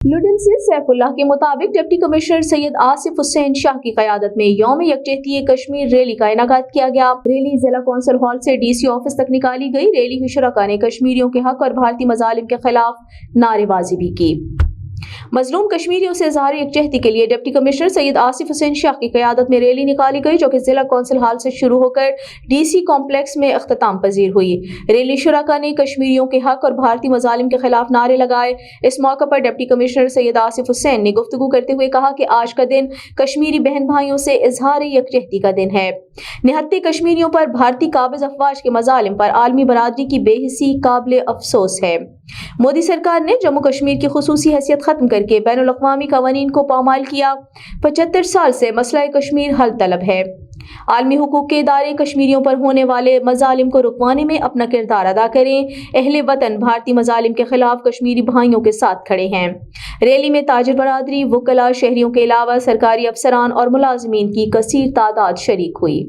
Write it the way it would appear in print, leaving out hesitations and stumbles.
लुधिन से सैफुल्लाह के मुताबिक डिप्टी कमिश्नर सैयद आसिफ हुसैन शाह की क़यादत में यौम यकजहती कश्मीर रैली का इनेकाद किया गया। रैली जिला कौंसिल हॉल से DC ऑफिस तक निकाली गई। रैली में शुरका ने कश्मीरियों के हक और भारतीय मजालिम के खिलाफ नारेबाजी भी की। मजलूम कश्मीरियों से इज़हार यकजहती के लिए डिप्टी कमिश्नर सैयद आसिफ हुसैन शाह की क़यादत में रैली निकाली गई, जो कि जिला कौंसिल हॉल से शुरू होकर DC कॉम्प्लेक्स में अख्ताम पजीर हुई। रैली शुरका ने कश्मीरियों के हक और भारतीय मजालिम के खिलाफ नारे लगाए। इस मौके पर डिप्टी कमिश्नर सैयद आसिफ हुसैन ने गुफ्तगू करते हुए कहा कि आज का दिन कश्मीरी बहन भाइयों से इज़हार यकजहती का दिन है। निहत्ते कश्मीरियों पर भारतीय काबिज अफवाज के मजालिम पर आलमी बरादरी की बेहिसी काबिल अफसोस है। मोदी सरकार ने जम्मू कश्मीर की खुसूसी हैसियत खत्म करके बैनुल अक़वामी क़वानीन को पामाल किया। 75 साल से मसला कश्मीर हल तलब है। आलमी हुकूक के इदारे कश्मीरियों पर होने वाले मजालिम को रुकवाने में अपना किरदार अदा करें। अहले वतन भारतीय मजालिम के खिलाफ कश्मीरी भाइयों के साथ खड़े हैं। रैली में ताजिर बरादरी, वकला, शहरियों के अलावा सरकारी अफसरान और मुलाजमीन की कसीर तादाद शरीक हुई।